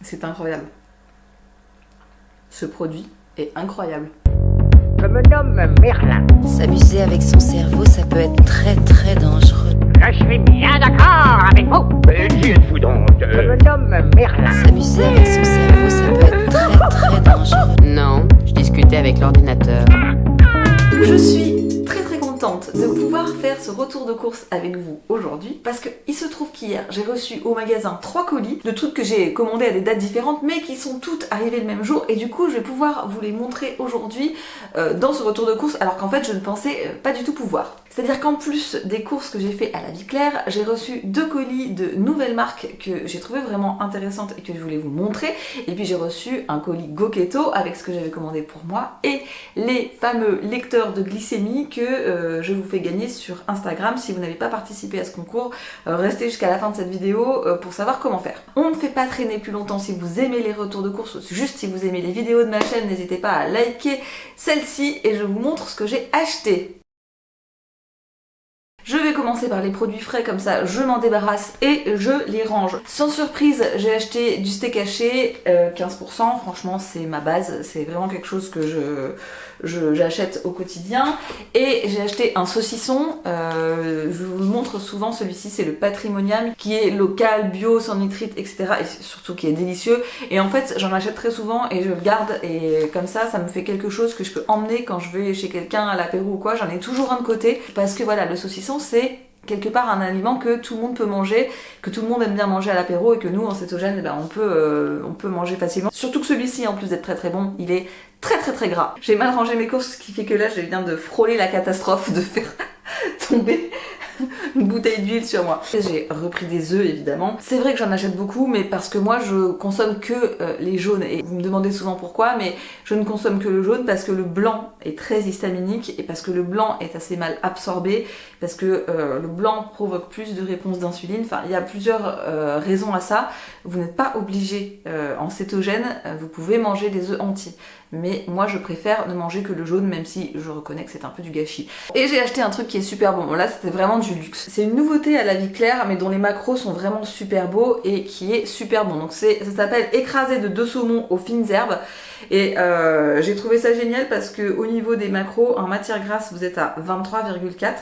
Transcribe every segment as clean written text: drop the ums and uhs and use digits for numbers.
C'est incroyable. Ce produit est incroyable. Je me nomme Merlin. S'amuser avec son cerveau, ça peut être très très dangereux. Je suis bien d'accord avec vous. Qui êtes-vous donc Je me nomme Merlin. S'amuser avec son cerveau, ça peut être très très dangereux. Non, je discutais avec l'ordinateur. Je suis très contente de pouvoir faire ce retour de course avec vous aujourd'hui parce qu'il se trouve qu'hier j'ai reçu au magasin 3 colis de trucs que j'ai commandés à des dates différentes mais qui sont toutes arrivées le même jour et du coup je vais pouvoir vous les montrer aujourd'hui dans ce retour de course alors qu'en fait je ne pensais pas du tout pouvoir. C'est-à-dire qu'en plus des courses que j'ai fait à la vie claire, j'ai reçu 2 colis de nouvelles marques que j'ai trouvé vraiment intéressantes et que je voulais vous montrer. Et puis j'ai reçu un colis Goketo avec ce que j'avais commandé pour moi et les fameux lecteurs de glycémie que je vous fais gagner sur Instagram. Si vous n'avez pas participé à ce concours, restez jusqu'à la fin de cette vidéo pour savoir comment faire. On ne fait pas traîner plus longtemps. Si vous aimez les retours de course, juste si vous aimez les vidéos de ma chaîne, n'hésitez pas à liker celle-ci et je vous montre ce que j'ai acheté. Je vais commencer par les produits frais, comme ça je m'en débarrasse et je les range. Sans surprise, j'ai acheté du steak haché, 15%, franchement c'est ma base, c'est vraiment quelque chose que j'achète au quotidien. Et j'ai acheté un saucisson, je vous le montre souvent, celui-ci c'est le Patrimonial, qui est local, bio, sans nitrite, etc. Et surtout qui est délicieux. Et en fait j'en achète très souvent et je le garde et comme ça me fait quelque chose que je peux emmener quand je vais chez quelqu'un à l'apéro ou quoi, j'en ai toujours un de côté. Parce que voilà, le saucisson c'est quelque part un aliment que tout le monde peut manger, que tout le monde aime bien manger à l'apéro et que nous en cétogène, eh ben, on peut manger facilement. Surtout que celui-ci, en plus d'être très bon, il est très gras. J'ai mal rangé mes courses, ce qui fait que là je viens de frôler la catastrophe de faire tomber une bouteille d'huile sur moi. J'ai repris des œufs évidemment. C'est vrai que j'en achète beaucoup mais parce que moi je consomme que les jaunes et vous me demandez souvent pourquoi mais je ne consomme que le jaune parce que le blanc est très histaminique et parce que le blanc est assez mal absorbé, parce que le blanc provoque plus de réponse d'insuline. Enfin il y a plusieurs raisons à ça. Vous n'êtes pas obligé en cétogène, vous pouvez manger des œufs entiers. Mais moi je préfère ne manger que le jaune même si je reconnais que c'est un peu du gâchis. Et j'ai acheté un truc qui est super bon, là c'était vraiment du luxe. C'est une nouveauté à la vie claire mais dont les macros sont vraiment super beaux et qui est super bon. Donc ça s'appelle écrasé de 2 saumons aux fines herbes. Et j'ai trouvé ça génial parce que au niveau des macros, en matière grasse vous êtes à 23,4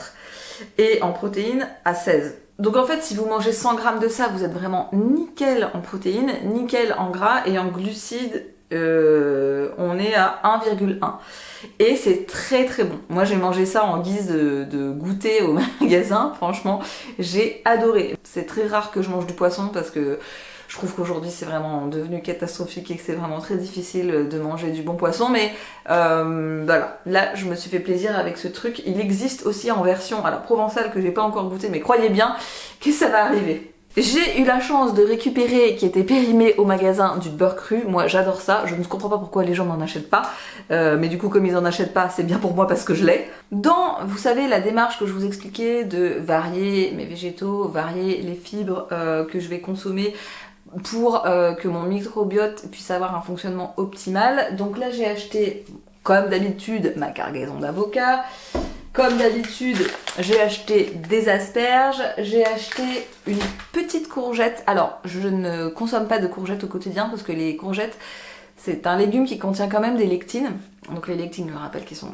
et en protéines à 16. Donc en fait si vous mangez 100 g de ça vous êtes vraiment nickel en protéines, nickel en gras et en glucides. On est à 1,1 et c'est très bon. Moi j'ai mangé ça en guise de goûter au magasin, franchement j'ai adoré. C'est très rare que je mange du poisson parce que je trouve qu'aujourd'hui c'est vraiment devenu catastrophique et que c'est vraiment très difficile de manger du bon poisson, mais voilà, là je me suis fait plaisir avec ce truc. Il existe aussi en version alors provençale que j'ai pas encore goûté mais croyez bien que ça va arriver. J'ai eu la chance de récupérer, qui était périmé au magasin, du beurre cru. Moi j'adore ça, je ne comprends pas pourquoi les gens n'en achètent pas. Mais du coup comme ils en achètent pas, c'est bien pour moi parce que je l'ai. Dans, vous savez, la démarche que je vous expliquais de varier mes végétaux, varier les fibres que je vais consommer pour que mon microbiote puisse avoir un fonctionnement optimal. Donc là j'ai acheté, comme d'habitude, ma cargaison d'avocats. Comme d'habitude, j'ai acheté des asperges, j'ai acheté une petite courgette. Alors, je ne consomme pas de courgettes au quotidien parce que les courgettes, c'est un légume qui contient quand même des lectines. Donc les lectines, je rappelle, qui sont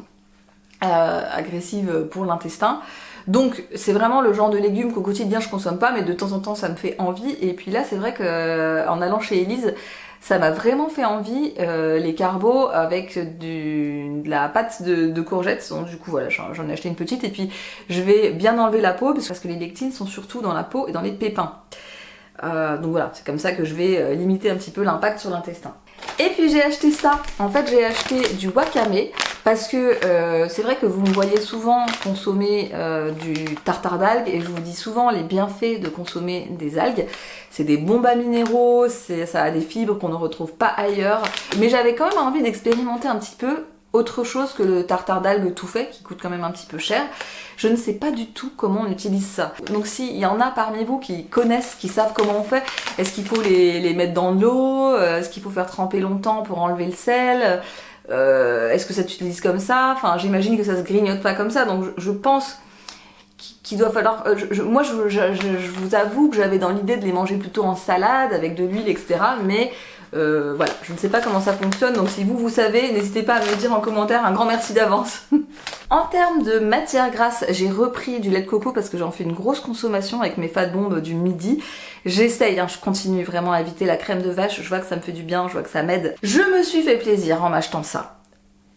agressives pour l'intestin. Donc c'est vraiment le genre de légumes qu'au quotidien je consomme pas, mais de temps en temps ça me fait envie. Et puis là, c'est vrai qu'en allant chez Elise, ça m'a vraiment fait envie, les carbos avec de la pâte de courgettes. Donc du coup voilà, j'en ai acheté une petite et puis je vais bien enlever la peau parce que les lectines sont surtout dans la peau et dans les pépins. Donc voilà, c'est comme ça que je vais limiter un petit peu l'impact sur l'intestin. Et puis j'ai acheté ça, en fait j'ai acheté du wakame parce que c'est vrai que vous me voyez souvent consommer du tartare d'algues et je vous dis souvent les bienfaits de consommer des algues. C'est des bombes à minéraux, ça a des fibres qu'on ne retrouve pas ailleurs. Mais j'avais quand même envie d'expérimenter un petit peu autre chose que le tartare d'algues tout fait qui coûte quand même un petit peu cher. Je ne sais pas du tout comment on utilise ça. Donc s'il y en a parmi vous qui connaissent, qui savent comment on fait, est-ce qu'il faut les mettre dans de l'eau? Est-ce qu'il faut faire tremper longtemps pour enlever le sel? Est-ce que ça s'utilise comme ça? Enfin j'imagine que ça se grignote pas comme ça, donc je pense qu'il doit falloir... moi je vous avoue que j'avais dans l'idée de les manger plutôt en salade, avec de l'huile, etc. Mais Voilà, je ne sais pas comment ça fonctionne, donc si vous savez, n'hésitez pas à me le dire en commentaire, un grand merci d'avance. En termes de matière grasse, j'ai repris du lait de coco parce que j'en fais une grosse consommation avec mes fat bombes du midi. J'essaye, je continue vraiment à éviter la crème de vache, je vois que ça me fait du bien, je vois que ça m'aide. Je me suis fait plaisir en m'achetant ça.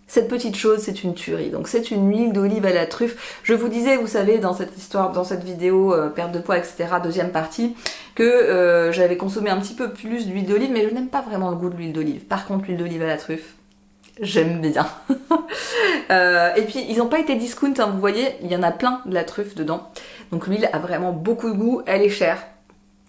Cette petite chose, c'est une tuerie. Donc c'est une huile d'olive à la truffe. Je vous disais, vous savez, dans cette histoire, dans cette vidéo, perte de poids, etc., deuxième partie, que j'avais consommé un petit peu plus d'huile d'olive, mais je n'aime pas vraiment le goût de l'huile d'olive. Par contre, l'huile d'olive à la truffe, j'aime bien. Et puis, ils n'ont pas été discount, vous voyez, il y en a plein de la truffe dedans. Donc l'huile a vraiment beaucoup de goût, elle est chère.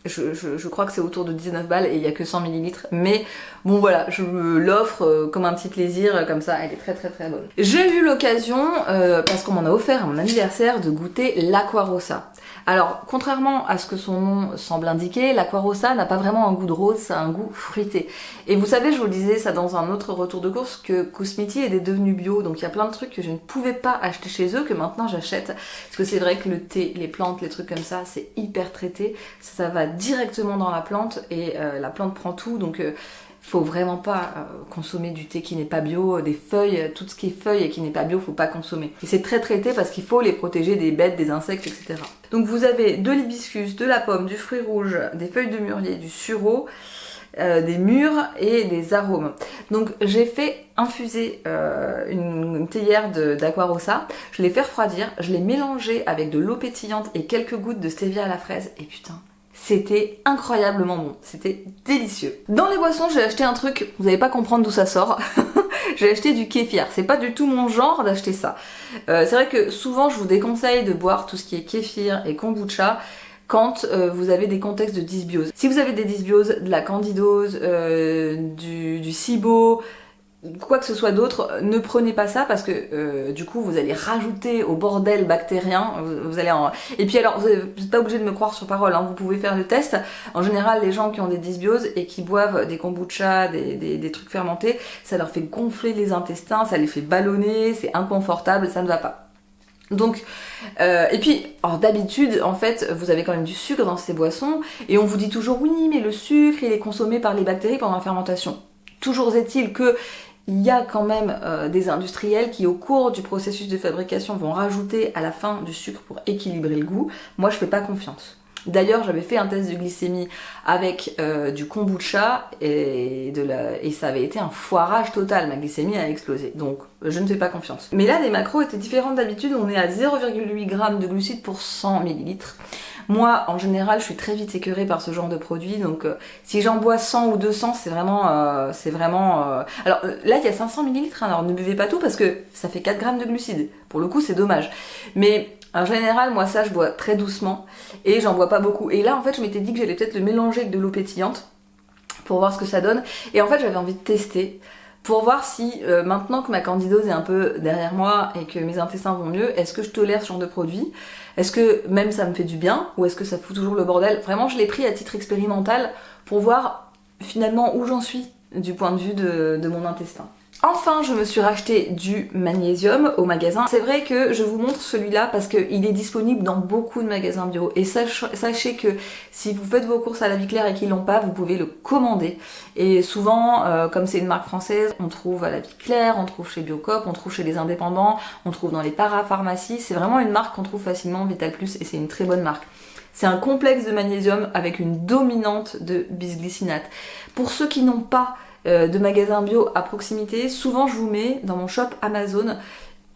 Je crois que c'est autour de 19 balles et il n'y a que 100 ml. Mais bon voilà, je me l'offre comme un petit plaisir, comme ça, elle est très très très bonne. J'ai eu l'occasion, parce qu'on m'en a offert à mon anniversaire, de goûter l'Aquarosa. Alors, contrairement à ce que son nom semble indiquer, l'Aquarosa n'a pas vraiment un goût de rose, ça a un goût fruité. Et vous savez, je vous le disais ça dans un autre retour de course, que Kousmiti est devenu bio, donc il y a plein de trucs que je ne pouvais pas acheter chez eux, que maintenant j'achète. Parce que c'est vrai que le thé, les plantes, les trucs comme ça, c'est hyper traité, ça va directement dans la plante, et la plante prend tout, donc... faut vraiment pas consommer du thé qui n'est pas bio, des feuilles, tout ce qui est feuilles et qui n'est pas bio, faut pas consommer. Et c'est très traité parce qu'il faut les protéger des bêtes, des insectes, etc. Donc vous avez de l'hibiscus, de la pomme, du fruit rouge, des feuilles de mûrier, du sureau, des mûres et des arômes. Donc j'ai fait infuser une théière d'Aquarosa, je l'ai fait refroidir, je l'ai mélangé avec de l'eau pétillante et quelques gouttes de stevia à la fraise, et putain, c'était incroyablement bon, c'était délicieux. Dans les boissons, j'ai acheté un truc, vous n'allez pas comprendre d'où ça sort. J'ai acheté du kéfir, c'est pas du tout mon genre d'acheter ça. C'est vrai que souvent je vous déconseille de boire tout ce qui est kéfir et kombucha quand vous avez des contextes de dysbiose. Si vous avez des dysbioses, de la candidose, du SIBO, quoi que ce soit d'autre, ne prenez pas ça parce que du coup vous allez rajouter au bordel bactérien, vous allez en... Et puis alors, vous n'êtes pas obligé de me croire sur parole, vous pouvez faire le test. En général, les gens qui ont des dysbioses et qui boivent des kombucha, des trucs fermentés, ça leur fait gonfler les intestins, ça les fait ballonner, c'est inconfortable, ça ne va pas. Donc, et puis, d'habitude, en fait, vous avez quand même du sucre dans ces boissons, et on vous dit toujours, oui, mais le sucre, il est consommé par les bactéries pendant la fermentation. Toujours est-il que il y a quand même des industriels qui au cours du processus de fabrication vont rajouter à la fin du sucre pour équilibrer le goût. Moi je fais pas confiance. D'ailleurs j'avais fait un test de glycémie avec du kombucha et ça avait été un foirage total, ma glycémie a explosé. Donc je ne fais pas confiance. Mais là les macros étaient différents d'habitude, on est à 0,8 g de glucides pour 100 ml. Moi, en général, je suis très vite écœurée par ce genre de produit, donc si j'en bois 100 ou 200, c'est vraiment... Alors là, il y a 500 ml, alors ne buvez pas tout parce que ça fait 4 grammes de glucides. Pour le coup, c'est dommage. Mais en général, moi ça, je bois très doucement et j'en bois pas beaucoup. Et là, en fait, je m'étais dit que j'allais peut-être le mélanger avec de l'eau pétillante pour voir ce que ça donne. Et en fait, j'avais envie de tester pour voir si, maintenant que ma candidose est un peu derrière moi et que mes intestins vont mieux, est-ce que je tolère ce genre de produit? Est-ce que même ça me fait du bien ou est-ce que ça fout toujours le bordel? Vraiment, je l'ai pris à titre expérimental pour voir finalement où j'en suis du point de vue de mon intestin. Enfin, je me suis racheté du magnésium au magasin. C'est vrai que je vous montre celui-là parce qu'il est disponible dans beaucoup de magasins bio. Et sachez que si vous faites vos courses à la Vie Claire et qu'ils l'ont pas, vous pouvez le commander. Et souvent, comme c'est une marque française, on trouve à la Vie Claire, on trouve chez Biocop, on trouve chez les indépendants, on trouve dans les parapharmacies. C'est vraiment une marque qu'on trouve facilement, Vital Plus, et c'est une très bonne marque. C'est un complexe de magnésium avec une dominante de bisglycinate. Pour ceux qui n'ont pas de magasins bio à proximité, souvent je vous mets dans mon shop Amazon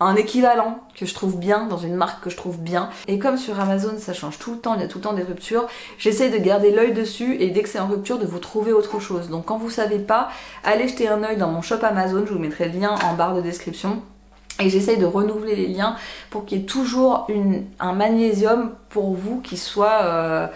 un équivalent que je trouve bien, dans une marque que je trouve bien. Et comme sur Amazon ça change tout le temps, il y a tout le temps des ruptures, j'essaie de garder l'œil dessus et dès que c'est en rupture de vous trouver autre chose. Donc quand vous savez pas, allez jeter un œil dans mon shop Amazon, je vous mettrai le lien en barre de description. Et j'essaye de renouveler les liens pour qu'il y ait toujours un magnésium pour vous qui soit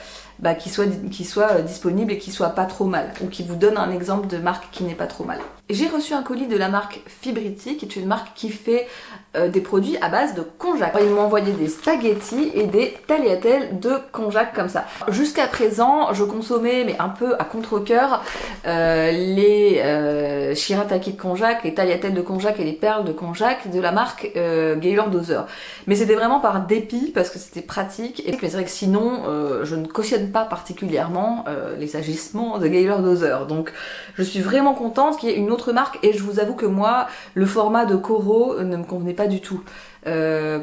disponible et qui soit pas trop mal, ou qui vous donne un exemple de marque qui n'est pas trop mal. J'ai reçu un colis de la marque Fibriti, qui est une marque qui fait des produits à base de konjac. Ils m'ont envoyé des spaghettis et des tagliatelles de konjac comme ça. Jusqu'à présent, je consommais, mais un peu à contre-cœur, les shirataki de konjac, les tagliatelles de konjac et les perles de konjac de la marque Gaylord Hauser. Mais c'était vraiment par dépit, parce que c'était pratique. Et c'est vrai que sinon, je ne cautionne n'aime pas particulièrement les agissements de Gaylor Dozer. Donc je suis vraiment contente qu'il y ait une autre marque, et je vous avoue que moi, le format de Coro ne me convenait pas du tout.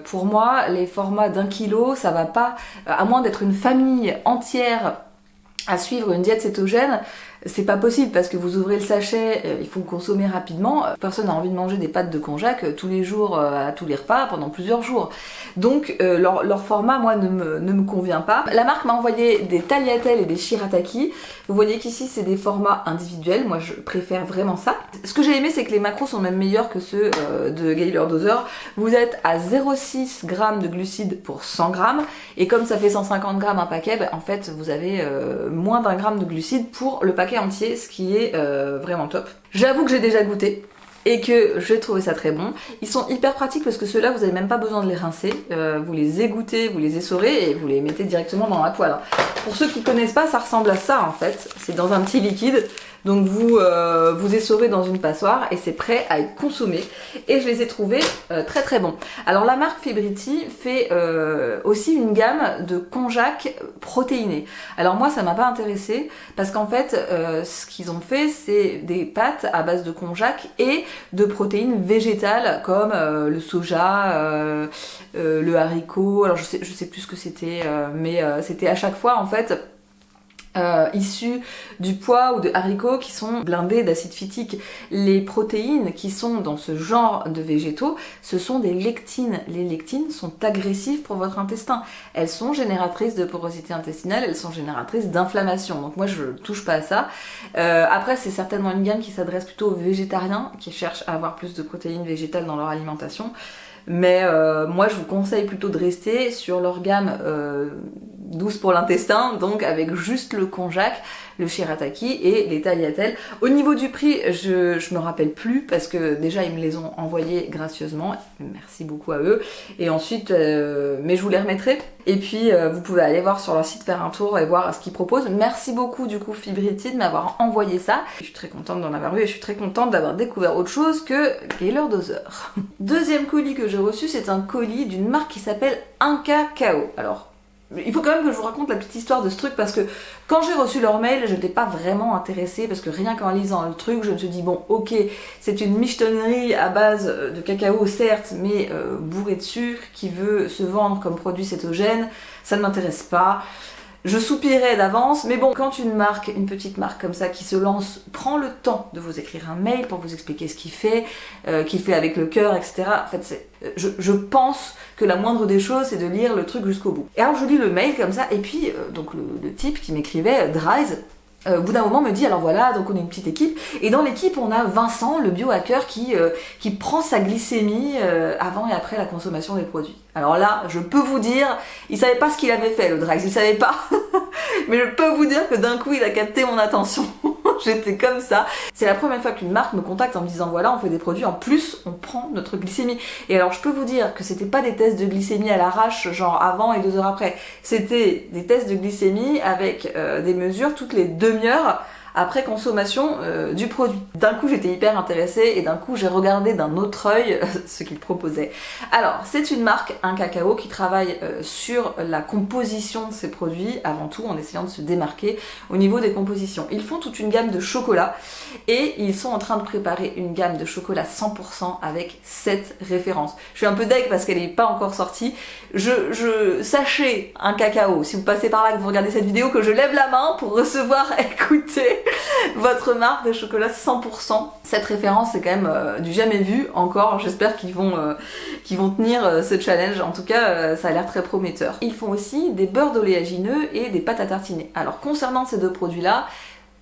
Pour moi, les formats d'1 kilo, ça va pas, à moins d'être une famille entière à suivre une diète cétogène, c'est pas possible parce que vous ouvrez le sachet, il faut consommer rapidement. Personne n'a envie de manger des pâtes de konjac tous les jours, à tous les repas, pendant plusieurs jours. Donc leur format, moi, ne me convient pas. La marque m'a envoyé des tagliatelles et des shirataki. Vous voyez qu'ici, c'est des formats individuels. Moi, je préfère vraiment ça. Ce que j'ai aimé, c'est que les macros sont même meilleurs que ceux de Gaylor Dozer. Vous êtes à 0,6 g de glucides pour 100 g. Et comme ça fait 150 g un paquet, bah, en fait, vous avez moins d'1 gramme de glucides pour le paquet entier, ce qui est vraiment top. J'avoue que j'ai déjà goûté et que j'ai trouvé ça très bon. Ils sont hyper pratiques parce que ceux-là, vous n'avez même pas besoin de les rincer. Vous les égouttez, vous les essorez et vous les mettez directement dans la poêle. Pour ceux qui ne connaissent pas, ça ressemble à ça en fait. C'est dans un petit liquide. Donc vous essorez dans une passoire et c'est prêt à être consommé. Et je les ai trouvés très très bons. Alors la marque Fibriti fait aussi une gamme de konjac protéinés. Alors moi ça m'a pas intéressée parce qu'en fait ce qu'ils ont fait c'est des pâtes à base de konjac et de protéines végétales comme le soja, le haricot. Alors je sais plus ce que c'était, mais c'était à chaque fois en fait issus du pois ou de haricots qui sont blindés d'acide phytique. Les protéines qui sont dans ce genre de végétaux, ce sont des lectines. Les lectines sont agressives pour votre intestin. Elles sont génératrices de porosité intestinale, elles sont génératrices d'inflammation. Donc moi je touche pas à ça. Après c'est certainement une gamme qui s'adresse plutôt aux végétariens qui cherchent à avoir plus de protéines végétales dans leur alimentation. Mais moi je vous conseille plutôt de rester sur leur gamme douce pour l'intestin, donc avec juste le konjac, le shirataki et les tagliatelles. Au niveau du prix, je me rappelle plus parce que déjà ils me les ont envoyés gracieusement, merci beaucoup à eux. Et ensuite, mais je vous les remettrai. Et puis vous pouvez aller voir sur leur site, faire un tour et voir ce qu'ils proposent. Merci beaucoup du coup Fibriti de m'avoir envoyé ça. Je suis très contente d'en avoir eu et je suis très contente d'avoir découvert autre chose que Gaylor Dozer. Deuxième colis que j'ai reçu, c'est un colis d'une marque qui s'appelle Inca Kao. Alors il faut quand même que je vous raconte la petite histoire de ce truc parce que quand j'ai reçu leur mail, je n'étais pas vraiment intéressée parce que rien qu'en lisant le truc, je me suis dit bon ok, c'est une michetonnerie à base de cacao certes, mais bourrée de sucre qui veut se vendre comme produit cétogène, ça ne m'intéresse pas. Je soupirais d'avance, mais bon, quand une petite marque comme ça qui se lance, prend le temps de vous écrire un mail pour vous expliquer ce qu'il fait avec le cœur, etc. En fait, je pense que la moindre des choses, c'est de lire le truc jusqu'au bout. Et alors je lis le mail comme ça, et puis donc le type qui m'écrivait, Dries, au bout d'un moment me dit alors voilà, donc on est une petite équipe et dans l'équipe on a Vincent, le biohacker qui prend sa glycémie avant et après la consommation des produits. Alors là, je peux vous dire, il savait pas ce qu'il avait fait le Drax, il savait pas, mais je peux vous dire que d'un coup il a capté mon attention. J'étais comme ça. C'est la première fois qu'une marque me contacte en me disant voilà, on fait des produits, en plus on prend notre glycémie. Et alors je peux vous dire que c'était pas des tests de glycémie à l'arrache, genre avant et 2 heures après. C'était des tests de glycémie avec des mesures toutes les demi-heures après consommation du produit. D'un coup j'étais hyper intéressée et d'un coup j'ai regardé d'un autre œil ce qu'ils proposaient. Alors c'est une marque, Inca Kao, qui travaille sur la composition de ses produits avant tout en essayant de se démarquer au niveau des compositions. Ils font toute une gamme de chocolat et ils sont en train de préparer une gamme de chocolat 100% avec 7 références. Je suis un peu deg parce qu'elle n'est pas encore sortie. Sachez, Inca Kao, si vous passez par là que vous regardez cette vidéo, que je lève la main pour recevoir, écouter votre marque de chocolat 100%. Cette référence c'est quand même du jamais vu encore. J'espère qu'ils vont tenir ce challenge. En tout cas ça a l'air très prometteur. Ils font aussi des beurres d'oléagineux et des pâtes à tartiner. Alors concernant ces deux produits là,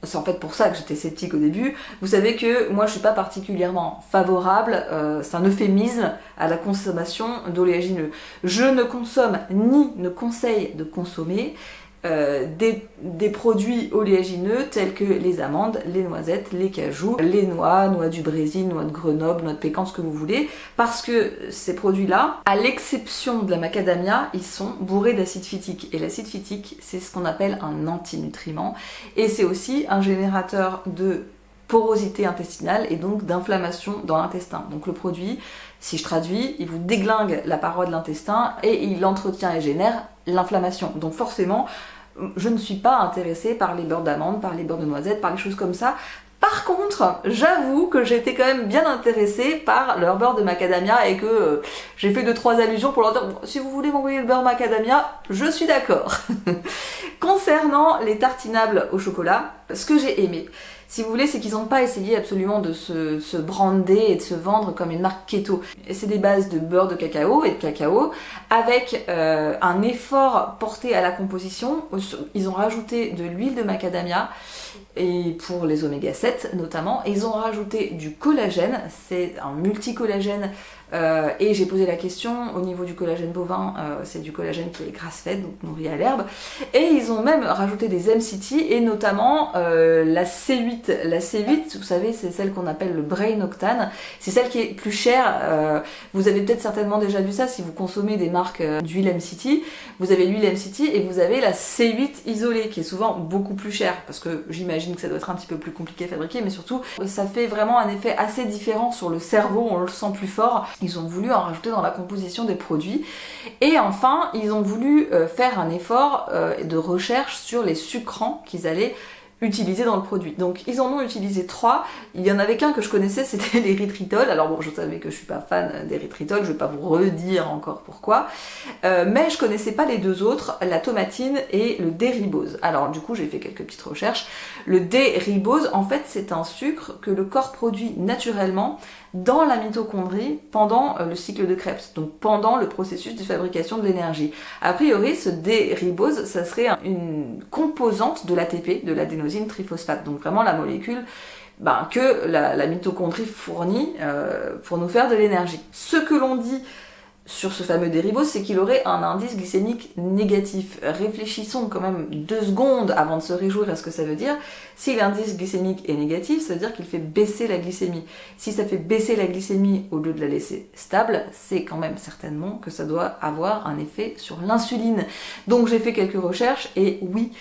c'est en fait pour ça que j'étais sceptique au début. Vous savez que moi je suis pas particulièrement favorable, c'est un euphémisme, à la consommation d'oléagineux. Je ne consomme ni ne conseille de consommer des produits oléagineux tels que les amandes, les noisettes, les cajous, les noix du Brésil, noix de Grenoble, noix de pécan, ce que vous voulez, parce que ces produits-là, à l'exception de la macadamia, ils sont bourrés d'acide phytique. Et l'acide phytique, c'est ce qu'on appelle un antinutriment, et c'est aussi un générateur de porosité intestinale et donc d'inflammation dans l'intestin. Donc le produit, si je traduis, il vous déglingue la paroi de l'intestin et il entretient et génère l'inflammation. Donc forcément, je ne suis pas intéressée par les beurres d'amande, par les beurres de noisette, par les choses comme ça. Par contre, j'avoue que j'ai été quand même bien intéressée par leur beurre de macadamia et que j'ai fait 2-3 allusions pour leur dire bon, si vous voulez m'envoyer le beurre macadamia, je suis d'accord. Concernant les tartinables au chocolat, ce que j'ai aimé, si vous voulez, c'est qu'ils n'ont pas essayé absolument de se brander et de se vendre comme une marque keto. C'est des bases de beurre de cacao et de cacao avec un effort porté à la composition. Ils ont rajouté de l'huile de macadamia et pour les oméga 7 notamment. Et ils ont rajouté du collagène, c'est un multicollagène. Et j'ai posé la question au niveau du collagène bovin, c'est du collagène qui est grasse-fed, donc nourri à l'herbe. Et ils ont même rajouté des MCT et notamment la C8. La C8, vous savez, c'est celle qu'on appelle le brain octane. C'est celle qui est plus chère. Vous avez peut-être certainement déjà vu ça si vous consommez des marques d'huile MCT. Vous avez l'huile MCT et vous avez la C8 isolée qui est souvent beaucoup plus chère parce que j'imagine que ça doit être un petit peu plus compliqué à fabriquer, mais surtout ça fait vraiment un effet assez différent sur le cerveau, on le sent plus fort. Ils ont voulu en rajouter dans la composition des produits. Et enfin, ils ont voulu faire un effort de recherche sur les sucrants qu'ils allaient utilisés dans le produit. Donc ils en ont utilisé 3. Il y en avait qu'un que je connaissais, c'était l'érythritol. Alors bon, je savais que je suis pas fan d'érythritol, je vais pas vous redire encore pourquoi. Mais je connaissais pas les 2 autres, la tomatine et le D-ribose. Alors du coup, j'ai fait quelques petites recherches. Le D-ribose, en fait, c'est un sucre que le corps produit naturellement dans la mitochondrie pendant le cycle de Krebs, donc pendant le processus de fabrication de l'énergie. A priori, ce D-ribose, ça serait une composante de l'ATP, de l'adénosine triphosphate, donc vraiment la molécule que la mitochondrie fournit pour nous faire de l'énergie. Ce que l'on dit sur ce fameux D-ribose, c'est qu'il aurait un indice glycémique négatif. Réfléchissons quand même 2 secondes avant de se réjouir à ce que ça veut dire. Si l'indice glycémique est négatif, ça veut dire qu'il fait baisser la glycémie. Si ça fait baisser la glycémie au lieu de la laisser stable, c'est quand même certainement que ça doit avoir un effet sur l'insuline. Donc j'ai fait quelques recherches et oui,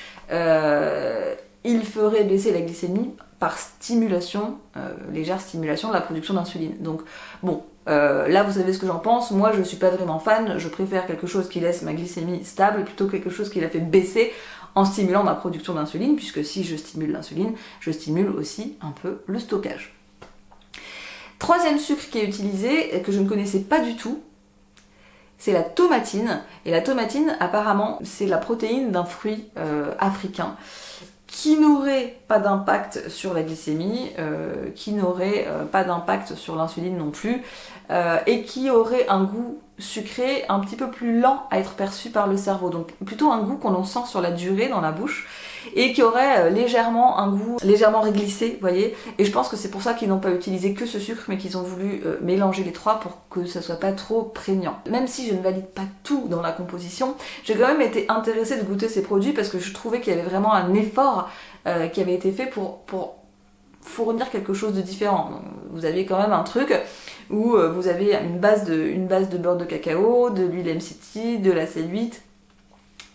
il ferait baisser la glycémie par stimulation, légère stimulation de la production d'insuline. Donc bon, là vous savez ce que j'en pense, moi je suis pas vraiment fan, je préfère quelque chose qui laisse ma glycémie stable plutôt que quelque chose qui la fait baisser en stimulant ma production d'insuline, puisque si je stimule l'insuline, je stimule aussi un peu le stockage. 3e sucre qui est utilisé, que je ne connaissais pas du tout, c'est la tomatine. Et la tomatine, apparemment, c'est la protéine d'un fruit africain qui n'aurait pas d'impact sur la glycémie, qui n'aurait pas d'impact sur l'insuline non plus, et qui aurait un goût sucré un petit peu plus lent à être perçu par le cerveau, donc plutôt un goût qu'on en sent sur la durée dans la bouche, et qui aurait légèrement un goût légèrement réglissé, vous voyez, et je pense que c'est pour ça qu'ils n'ont pas utilisé que ce sucre, mais qu'ils ont voulu mélanger les 3 pour que ça soit pas trop prégnant. Même si je ne valide pas tout dans la composition, j'ai quand même été intéressée de goûter ces produits parce que je trouvais qu'il y avait vraiment un effort qui avait été fait pour fournir quelque chose de différent. Donc, vous avez quand même un truc où vous avez une base de beurre de cacao, de l'huile MCT, de la C8,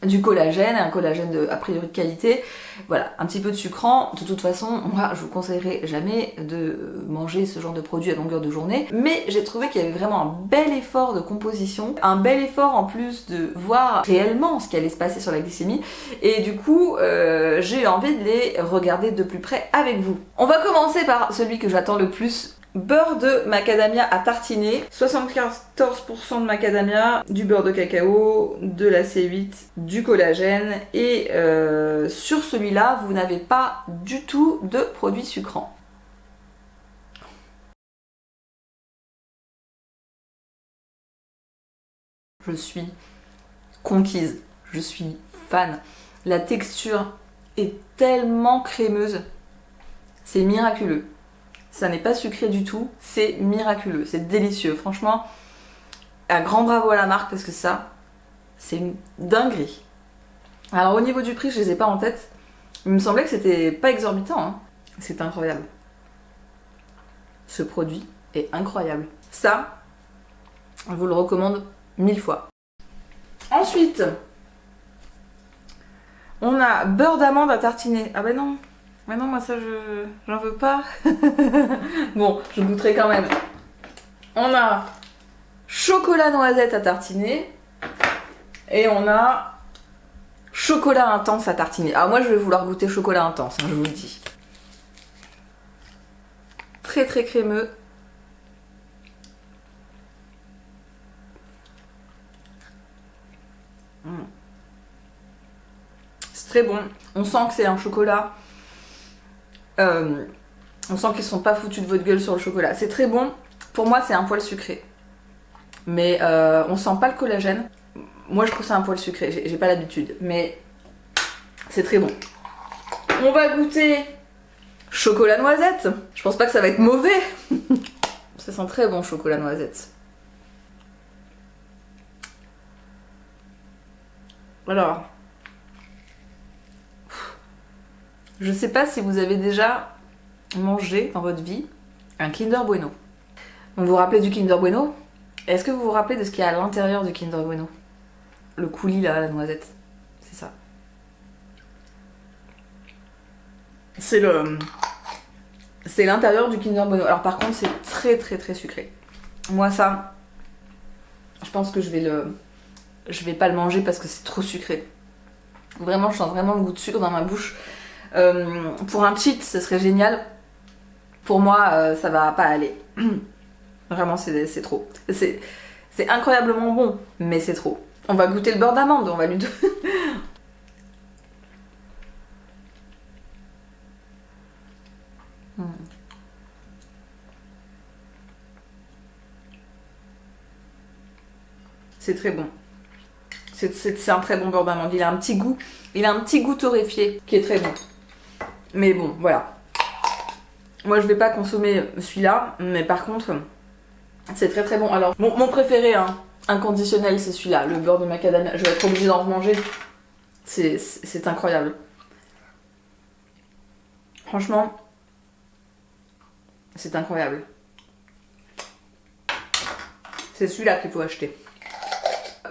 du collagène, un collagène a priori de qualité, voilà, un petit peu de sucrant. De toute façon, moi je vous conseillerais jamais de manger ce genre de produit à longueur de journée, mais j'ai trouvé qu'il y avait vraiment un bel effort de composition, un bel effort en plus de voir réellement ce qui allait se passer sur la glycémie, et du coup j'ai eu envie de les regarder de plus près avec vous. On va commencer par celui que j'attends le plus. Beurre de macadamia à tartiner, 74% de macadamia, du beurre de cacao, de la C8, du collagène, et sur celui-là, vous n'avez pas du tout de produits sucrants. Je suis conquise, je suis fan. La texture est tellement crémeuse, c'est miraculeux. Ça n'est pas sucré du tout, c'est miraculeux, c'est délicieux. Franchement, un grand bravo à la marque parce que ça, c'est une dinguerie. Alors au niveau du prix, je les ai pas en tête. Il me semblait que c'était pas exorbitant, hein. C'est incroyable. Ce produit est incroyable. Ça, je vous le recommande 1000 fois. Ensuite, on a beurre d'amande à tartiner. Ah ben non. Mais non, moi ça j'en veux pas. Bon, je goûterai quand même. On a chocolat noisette à tartiner. Et on a Chocolat intense à tartiner. Alors moi je vais vouloir goûter chocolat intense, hein, je vous le dis. Très très crémeux. C'est très bon. On sent que c'est un chocolat. On sent qu'ils sont pas foutus de votre gueule sur le chocolat. C'est très bon. Pour moi c'est un poil sucré. Mais on sent pas le collagène. Moi je trouve ça un poil sucré, j'ai pas l'habitude, mais c'est très bon. On va goûter chocolat noisette. Je pense pas que ça va être mauvais. Ça sent très bon chocolat noisette. Alors, je sais pas si vous avez déjà mangé dans votre vie un Kinder Bueno. Vous vous rappelez du Kinder Bueno? Est-ce que vous vous rappelez de ce qu'il y a à l'intérieur du Kinder Bueno? Le coulis là, la noisette. C'est ça. C'est l'intérieur du Kinder Bueno. Alors par contre c'est très très très sucré. Moi ça, je pense que je vais pas le manger parce que c'est trop sucré. Vraiment, je sens vraiment le goût de sucre dans ma bouche. Pour un cheat, ce serait génial. Pour moi, ça va pas aller. Vraiment, c'est trop. C'est incroyablement bon, mais c'est trop. On va goûter le beurre d'amande, on va lui donner. C'est très bon. C'est un très bon beurre d'amande. Il a un petit goût torréfié qui est très bon. Mais bon, voilà. Moi, je vais pas consommer celui-là, mais par contre, c'est très très bon. Alors, mon préféré, hein, inconditionnel, c'est celui-là, le beurre de macadamia. Je vais être obligée d'en remanger. C'est incroyable. Franchement, c'est incroyable. C'est celui-là qu'il faut acheter.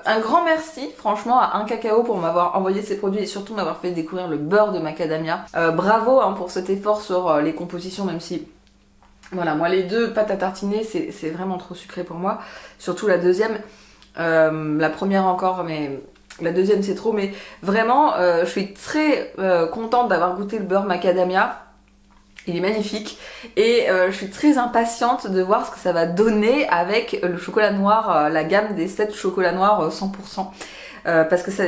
Un grand merci franchement à Un Cacao pour m'avoir envoyé ces produits et surtout m'avoir fait découvrir le beurre de macadamia. Bravo hein, pour cet effort sur les compositions, même si voilà, moi les deux pâtes à tartiner c'est vraiment trop sucré pour moi. Surtout la deuxième, la première encore, mais la deuxième c'est trop. Mais vraiment je suis très contente d'avoir goûté le beurre macadamia. Il est magnifique et je suis très impatiente de voir ce que ça va donner avec le chocolat noir, la gamme des 7 chocolats noirs 100%. Parce que ça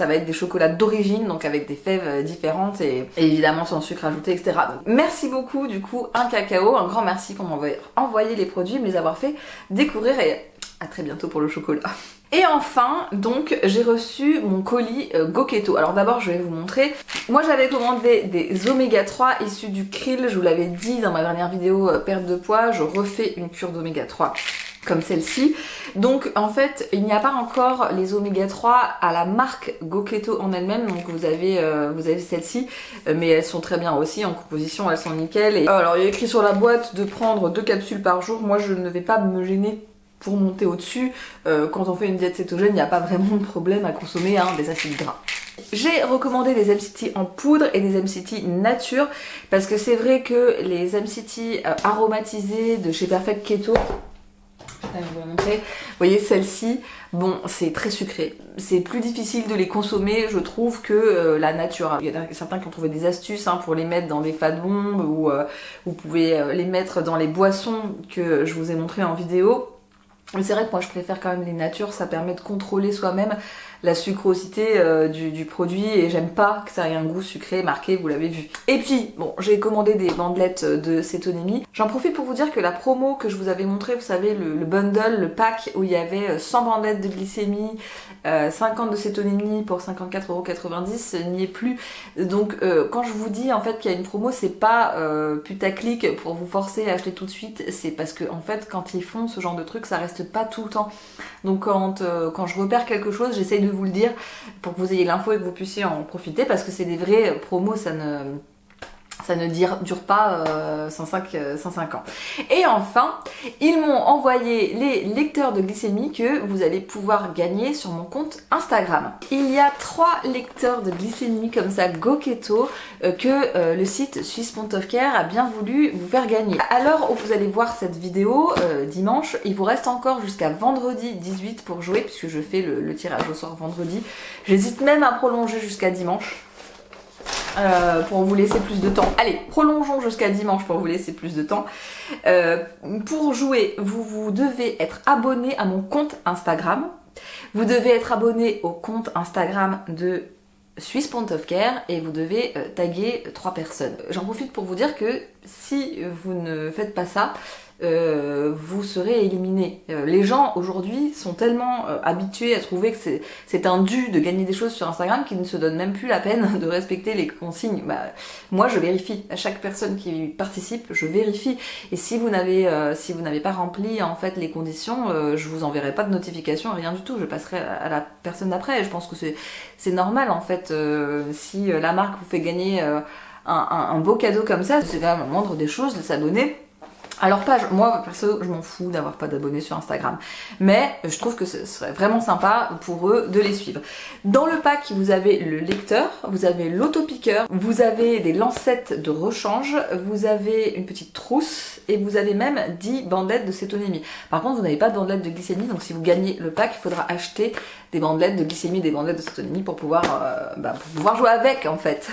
va être des chocolats d'origine, donc avec des fèves différentes et évidemment sans sucre ajouté, etc. Donc, merci beaucoup du coup Un Cacao, un grand merci pour m'avoir envoyé les produits, me les avoir fait découvrir et à très bientôt pour le chocolat. Et enfin, donc, j'ai reçu mon colis GoKeto. Alors d'abord, je vais vous montrer. Moi, j'avais commandé des oméga 3 issus du krill. Je vous l'avais dit dans ma dernière vidéo perte de poids. Je refais une cure d'oméga 3 comme celle-ci. Donc, en fait, il n'y a pas encore les oméga 3 à la marque GoKeto en elle-même. Donc, vous avez celle-ci, mais elles sont très bien aussi. En composition, elles sont nickel. Et alors, il y a écrit sur la boîte de prendre 2 capsules par jour. Moi, je ne vais pas me gêner pour monter au-dessus. Quand on fait une diète cétogène, il n'y a pas vraiment de problème à consommer des acides gras. J'ai recommandé des MCT en poudre et des MCT nature parce que c'est vrai que les MCT aromatisés de chez Perfect Keto, je vais vous la montrer, vous voyez celle-ci, bon c'est très sucré, c'est plus difficile de les consommer je trouve que la nature. Il y en a certains qui ont trouvé des astuces pour les mettre dans des fat bombs ou vous pouvez les mettre dans les boissons que je vous ai montré en vidéo. Mais c'est vrai que moi je préfère quand même les natures, ça permet de contrôler soi-même la sucrosité du produit et j'aime pas que ça ait un goût sucré marqué, vous l'avez vu. Et puis, bon, j'ai commandé des bandelettes de cétonémie. J'en profite pour vous dire que la promo que je vous avais montré, vous savez, le bundle, le pack où il y avait 100 bandelettes de glycémie, 50 de cétonémie pour 54,90 €, n'y est plus. Donc quand je vous dis en fait qu'il y a une promo, c'est pas putaclic pour vous forcer à acheter tout de suite, c'est parce que en fait quand ils font ce genre de truc, ça reste pas tout le temps. Donc quand je repère quelque chose, j'essaye de vous le dire pour que vous ayez l'info et que vous puissiez en profiter parce que c'est des vrais promos, Ça ne dure pas 105 ans. Et enfin, ils m'ont envoyé les lecteurs de glycémie que vous allez pouvoir gagner sur mon compte Instagram. Il y a 3 lecteurs de glycémie comme ça, Go Keto, que le site Swiss Point of Care a bien voulu vous faire gagner. À l'heure où vous allez voir cette vidéo, dimanche, il vous reste encore jusqu'à vendredi 18 pour jouer, puisque je fais le tirage au sort vendredi. J'hésite même à prolonger jusqu'à dimanche. Pour vous laisser plus de temps. Allez, prolongeons jusqu'à dimanche pour vous laisser plus de temps. Pour jouer, vous devez être abonné à mon compte Instagram. Vous devez être abonné au compte Instagram de Swiss Point of Care et vous devez taguer 3 personnes. J'en profite pour vous dire que si vous ne faites pas ça, vous serez éliminé. Les gens aujourd'hui sont tellement habitués à trouver que c'est un dû de gagner des choses sur Instagram qu'ils ne se donnent même plus la peine de respecter les consignes. Moi je vérifie, à chaque personne qui participe, je vérifie. Et si vous n'avez pas rempli en fait les conditions, je vous enverrai pas de notification, rien du tout. Je passerai à la personne d'après. Et je pense que c'est normal en fait. Si la marque vous fait gagner un beau cadeau comme ça, c'est quand même la moindre des choses de s'abonner. Alors moi perso je m'en fous d'avoir pas d'abonnés sur Instagram, mais je trouve que ce serait vraiment sympa pour eux de les suivre. Dans le pack vous avez le lecteur, vous avez l'autopiqueur, vous avez des lancettes de rechange, vous avez une petite trousse et vous avez même 10 bandelettes de cétonémie. Par contre vous n'avez pas de bandelettes de glycémie, donc si vous gagnez le pack il faudra acheter des bandelettes de glycémie, des bandelettes de cétonémie pour pouvoir jouer avec en fait.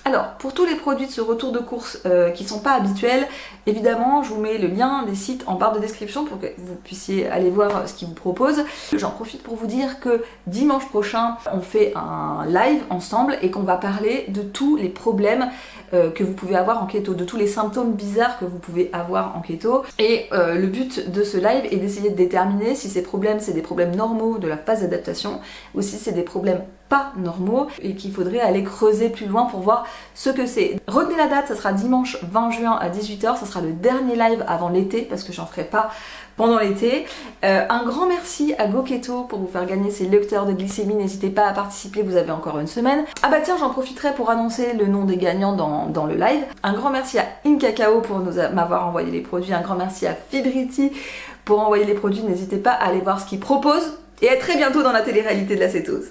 Alors, pour tous les produits de ce retour de course qui sont pas habituels, évidemment, je vous mets le lien des sites en barre de description pour que vous puissiez aller voir ce qu'ils vous proposent. J'en profite pour vous dire que dimanche prochain, on fait un live ensemble et qu'on va parler de tous les problèmes que vous pouvez avoir en keto, de tous les symptômes bizarres que vous pouvez avoir en keto. Et le but de ce live est d'essayer de déterminer si ces problèmes, c'est des problèmes normaux de la phase d'adaptation ou si c'est des problèmes pas normaux et qu'il faudrait aller creuser plus loin pour voir ce que c'est. Retenez la date, ça sera dimanche 20 juin à 18h, ça sera le dernier live avant l'été parce que j'en ferai pas pendant l'été. Un grand merci à Go Keto pour vous faire gagner ces lecteurs de glycémie, n'hésitez pas à participer, vous avez encore une semaine. Ah bah tiens, j'en profiterai pour annoncer le nom des gagnants dans le live. Un grand merci à InCacao pour m'avoir envoyé les produits, un grand merci à Fibrity pour envoyer les produits, n'hésitez pas à aller voir ce qu'ils proposent et à très bientôt dans la télé-réalité de la cétose.